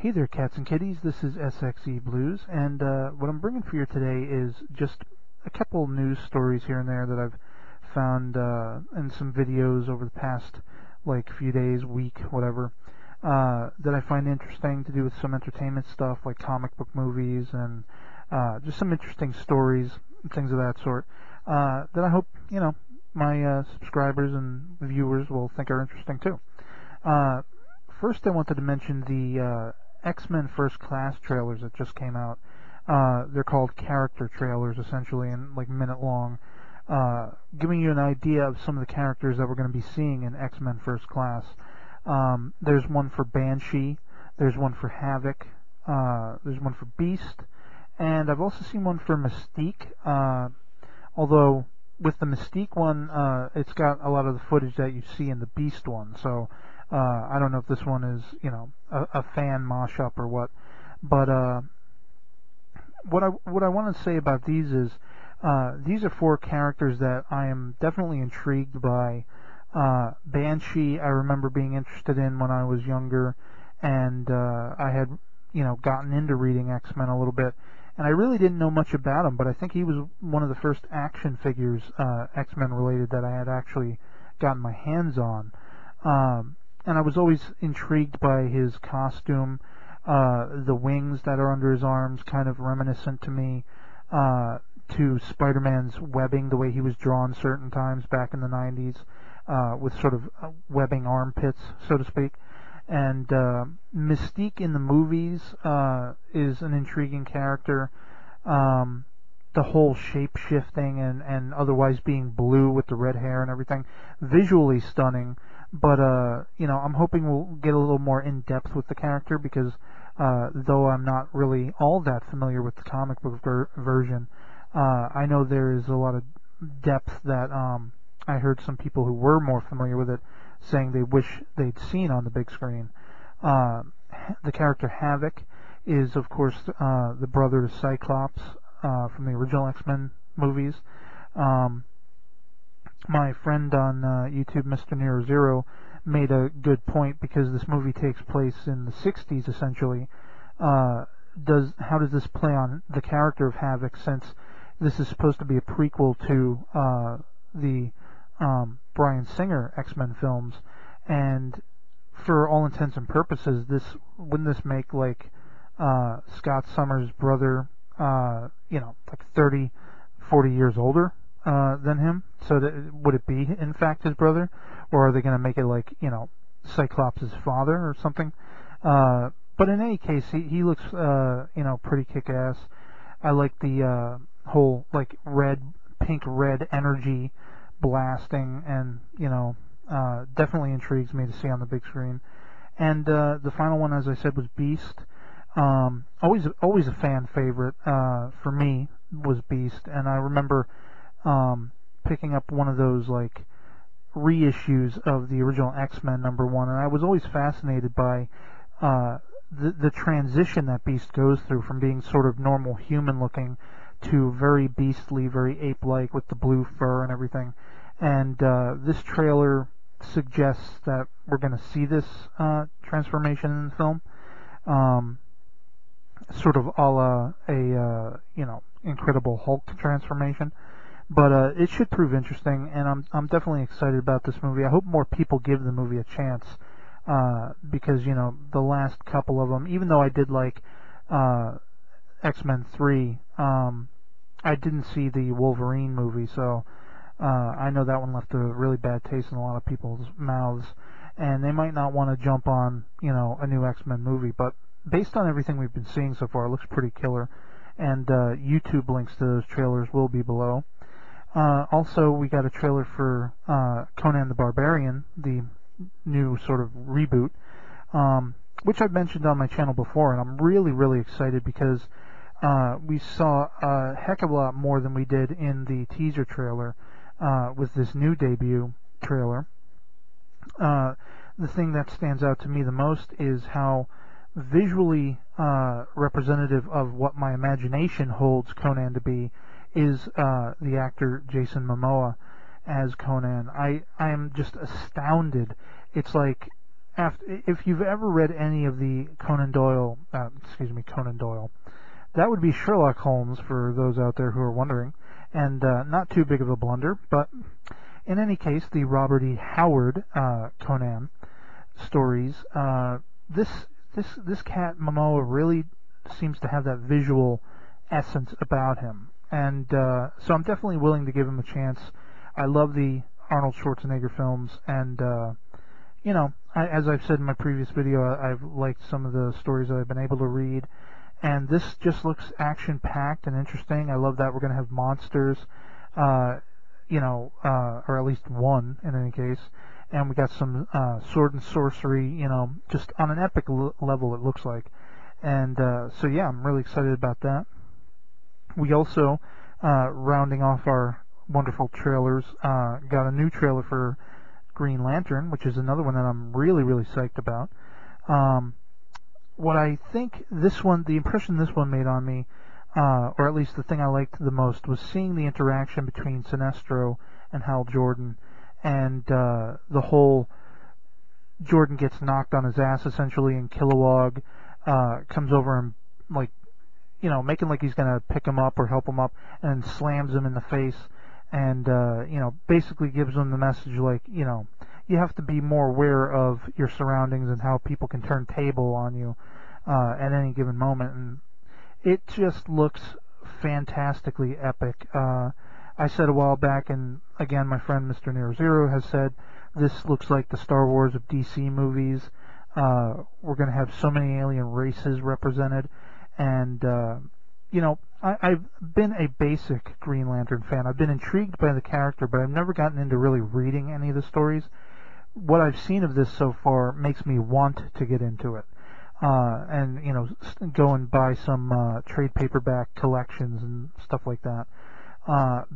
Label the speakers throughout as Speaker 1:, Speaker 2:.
Speaker 1: Hey there, cats and kitties. This is SXE Blues, and what I'm bringing for you today is just a couple news stories here and there that I've found in some videos over the past few days, week, whatever, that I find interesting to do with some entertainment stuff like comic book movies and just some interesting stories and things of that sort that I hope my subscribers and viewers will think are interesting too. First, I wanted to mention the X-Men First Class trailers that just came out. They're called character trailers, essentially, and minute long, giving you an idea of some of the characters that we're going to be seeing in X-Men First Class. There's one for Banshee, there's one for Havoc, there's one for Beast, and I've also seen one for Mystique, although with the Mystique one, it's got a lot of the footage that you see in the Beast one, so I don't know if this one is, a fan mosh-up or what, but what I want to say about these is these are four characters that I am definitely intrigued by. Banshee, I remember being interested in when I was younger, and I had, gotten into reading X-Men a little bit, and I really didn't know much about him, but I think he was one of the first action figures, X-Men related, that I had actually gotten my hands on. And I was always intrigued by his costume, the wings that are under his arms, kind of reminiscent to me to Spider-Man's webbing, the way he was drawn certain times back in the 90s, with sort of webbing armpits, so to speak. And Mystique in the movies is an intriguing character. The whole shape-shifting and otherwise being blue with the red hair and everything, visually stunning. But, I'm hoping we'll get a little more in-depth with the character because, though I'm not really all that familiar with the comic book version, I know there is a lot of depth that I heard some people who were more familiar with it saying they wish they'd seen on the big screen. The character Havoc is, of course, the brother to Cyclops from the original X-Men movies. My friend on YouTube, Mr. Nero Zero, made a good point because this movie takes place in the 60s, essentially. How does this play on the character of Havoc, since this is supposed to be a prequel to the Bryan Singer X-Men films, and for all intents and purposes, wouldn't this make Scott Summers' brother, 30, 40 years older than him? So would it be in fact his brother, or are they going to make it Cyclops' father or something? But in any case, he looks pretty kick-ass. I like the whole pink red energy blasting, and definitely intrigues me to see on the big screen. And the final one, as I said, was Beast. Always a fan favorite for me was Beast, and I remember picking up one of those reissues of the original X-Men #1, and I was always fascinated by the transition that Beast goes through from being sort of normal human looking to very beastly, very ape-like with the blue fur and everything. And this trailer suggests that we're going to see this transformation in the film, sort of a la a Incredible Hulk transformation. But it should prove interesting, and I'm definitely excited about this movie. I hope more people give the movie a chance, because the last couple of them, even though I did like X-Men 3, I didn't see the Wolverine movie, so I know that one left a really bad taste in a lot of people's mouths, and they might not want to jump on a new X-Men movie. But based on everything we've been seeing so far, it looks pretty killer, and YouTube links to those trailers will be below. Also, we got a trailer for Conan the Barbarian, the new sort of reboot, which I've mentioned on my channel before, and I'm really, really excited because we saw a heck of a lot more than we did in the teaser trailer with this new debut trailer. The thing that stands out to me the most is how visually representative of what my imagination holds Conan to be is the actor Jason Momoa as Conan. I am just astounded. It's like if you've ever read any of the Conan Doyle, that would be Sherlock Holmes for those out there who are wondering, and not too big of a blunder. But in any case, the Robert E. Howard Conan stories, this cat Momoa really seems to have that visual essence about him, and so I'm definitely willing to give him a chance. I love the Arnold Schwarzenegger films, and as I've said in my previous video, I've liked some of the stories that I've been able to read, and this just looks action-packed and interesting. I love that we're going to have monsters, or at least one in any case, and we got some sword and sorcery, just on an epic level it looks like, and so yeah, I'm really excited about that. We also, rounding off our wonderful trailers, got a new trailer for Green Lantern, which is another one that I'm really, really psyched about. What I think the impression this one made on me, or at least the thing I liked the most, was seeing the interaction between Sinestro and Hal Jordan, and the whole Jordan gets knocked on his ass essentially, and Kilowog comes over and making like he's gonna pick him up or help him up, and slams him in the face, and basically gives him the message you have to be more aware of your surroundings and how people can turn table on you at any given moment, and it just looks fantastically epic. I said a while back, and again my friend Mr. Nero Zero has said, this looks like the Star Wars of DC movies. We're going to have so many alien races represented, and I've been a basic Green Lantern fan. I've been intrigued by the character, but I've never gotten into really reading any of the stories. What I've seen of this so far makes me want to get into it, and go and buy some trade paperback collections and stuff like that,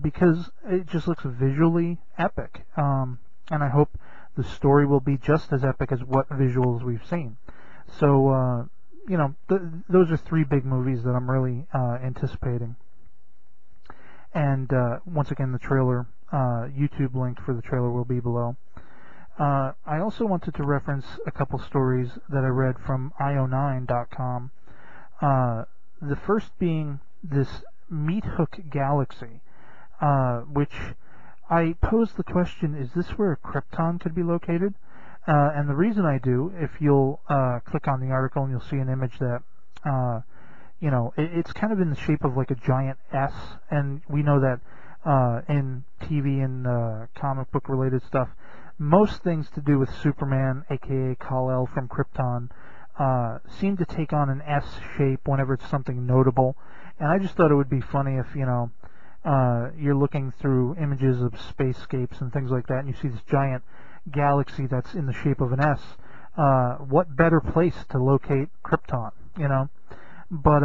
Speaker 1: because it just looks visually epic, and I hope the story will be just as epic as what visuals we've seen. So those are three big movies that I'm really anticipating. And once again, the trailer, YouTube link for the trailer will be below. I also wanted to reference a couple stories that I read from io9.com. The first being this Meat Hook Galaxy, which I posed the question, is this where Krypton could be located? And the reason I do, if you'll click on the article and you'll see an image that, it's kind of in the shape of like a giant S, and we know that in TV and comic book related stuff, most things to do with Superman, aka Kal-El from Krypton, seem to take on an S shape whenever it's something notable, and I just thought it would be funny if, you're looking through images of spacescapes and things like that, and you see this giant galaxy that's in the shape of an S. What better place to locate Krypton, But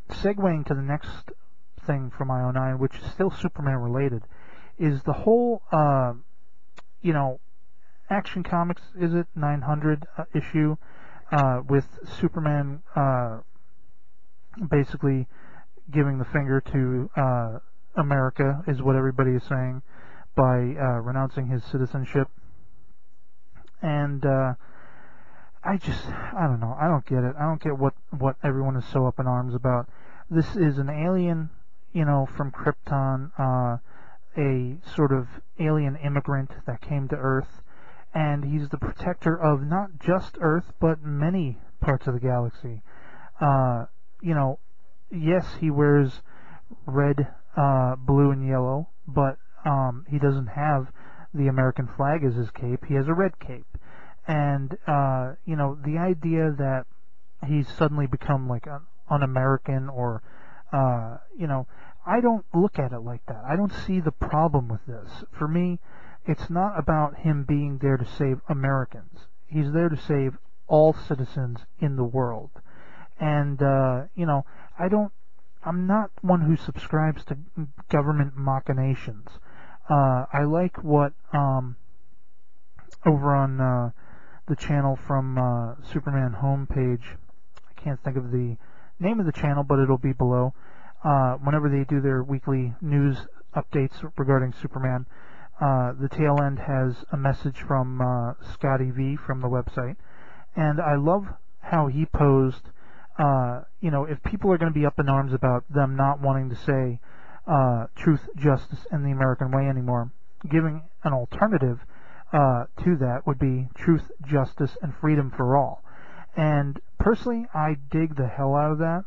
Speaker 1: segueing to the next thing from IO9, which is still Superman related, is the whole, Action Comics, is it 900 issue, with Superman basically giving the finger to America, is what everybody is saying, by renouncing his citizenship. And I don't know. I don't get it. I don't get what everyone is so up in arms about. This is an alien, from Krypton, a sort of alien immigrant that came to Earth, and he's the protector of not just Earth, but many parts of the galaxy. Yes, he wears red, blue, and yellow, but he doesn't have the American flag as his cape. He has a red cape. And, the idea that he's suddenly become like an un-American, or, I don't look at it like that. I don't see the problem with this. For me, it's not about him being there to save Americans. He's there to save all citizens in the world. And, I'm not one who subscribes to government machinations. I like what, over on the channel from Superman homepage, I can't think of the name of the channel, but it'll be below. Whenever they do their weekly news updates regarding Superman, The tail end has a message from Scotty V from the website, and I love how he posed, if people are going to be up in arms about them not wanting to say truth, justice, and the American way anymore, giving an alternative to that would be truth, justice, and freedom for all. And personally, I dig the hell out of that.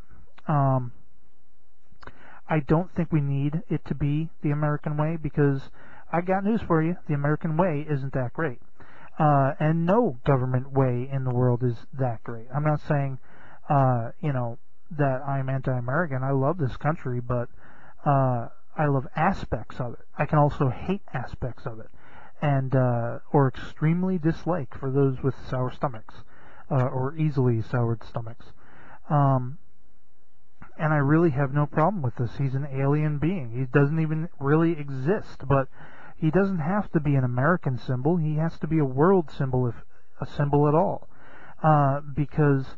Speaker 1: I don't think we need it to be the American way, because I got news for you, the American way isn't that great. And no government way in the world is that great. I'm not saying, that I'm anti-American. I love this country, but I love aspects of it. I can also hate aspects of it, and or extremely dislike for those with sour stomachs, or easily soured stomachs. And I really have no problem with this. He's an alien being. He doesn't even really exist, but he doesn't have to be an American symbol. He has to be a world symbol, if a symbol at all. Because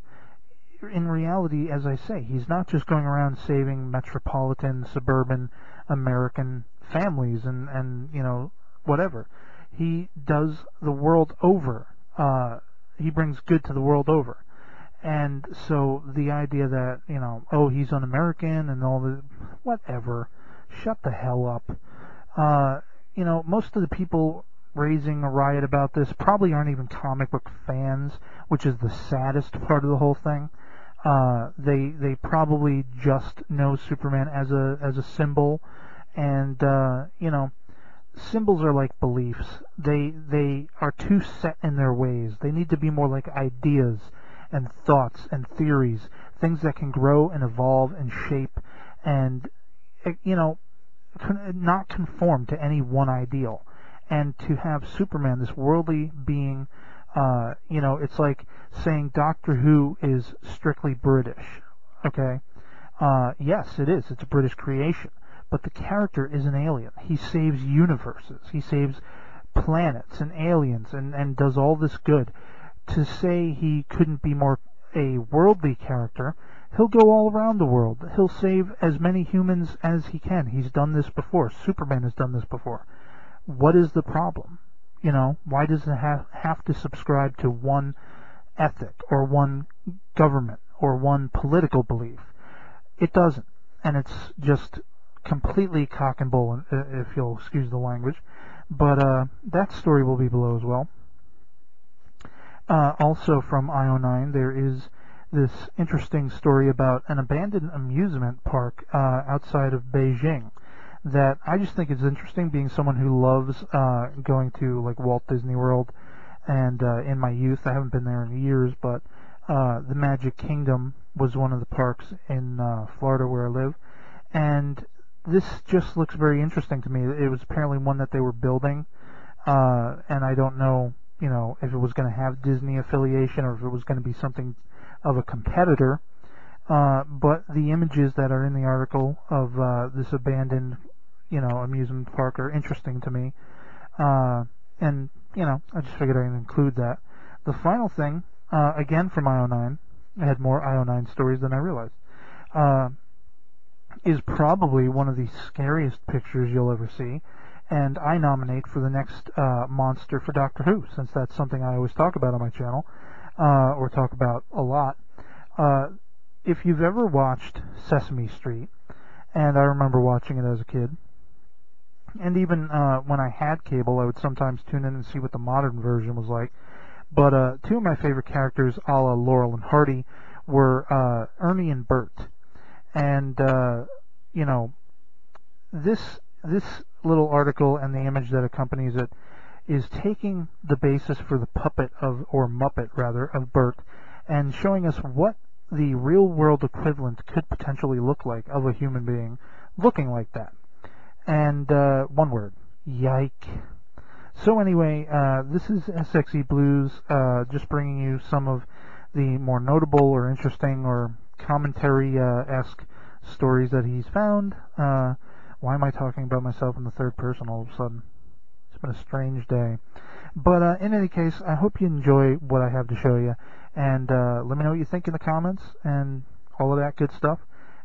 Speaker 1: in reality, as I say, he's not just going around saving metropolitan, suburban American families and whatever. He does the world over. He brings good to the world over. And so the idea that, he's un-American and all the... Whatever. Shut the hell up. Most of the people raising a riot about this probably aren't even comic book fans, which is the saddest part of the whole thing. They probably just know Superman as a symbol, and symbols are like beliefs. They are too set in their ways. They need to be more like ideas and thoughts and theories, things that can grow and evolve and shape and not conform to any one ideal. And to have Superman, this worldly being, it's like saying Doctor Who is strictly British. Okay? Yes, it is. It's a British creation. But the character is an alien. He saves universes. He saves planets and aliens and does all this good. To say he couldn't be more a worldly character, he'll go all around the world. He'll save as many humans as he can. He's done this before. Superman has done this before. What is the problem? Why does it have to subscribe to one ethic or one government or one political belief? It doesn't. And it's just completely cock and bull, if you'll excuse the language. But that story will be below as well. Also from IO9, there is this interesting story about an abandoned amusement park outside of Beijing that I just think is interesting, being someone who loves going to like Walt Disney World, and in my youth, I haven't been there in years, but the Magic Kingdom was one of the parks in Florida where I live, and this just looks very interesting to me. It was apparently one that they were building, and I don't know if it was going to have Disney affiliation or if it was going to be something of a competitor, but the images that are in the article of this abandoned, amusement park are interesting to me, and, I just figured I'd include that. The final thing, again from IO9, I had more IO9 stories than I realized, is probably one of the scariest pictures you'll ever see. And I nominate for the next monster for Doctor Who, since that's something I always talk about on my channel, or talk about a lot. If you've ever watched Sesame Street, and I remember watching it as a kid, and even when I had cable, I would sometimes tune in and see what the modern version was like. But two of my favorite characters, a la Laurel and Hardy, were Ernie and Bert. And, this little article and the image that accompanies it is taking the basis for the Muppet rather, of Bert, and showing us what the real world equivalent could potentially look like of a human being looking like that. And one word, yike. So anyway, this is SXE Blues, just bringing you some of the more notable or interesting or commentary-esque stories that he's found. Why am I talking about myself in the third person all of a sudden? It's been a strange day. But in any case, I hope you enjoy what I have to show you. And let me know what you think in the comments and all of that good stuff.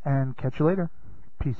Speaker 1: And catch you later. Peace.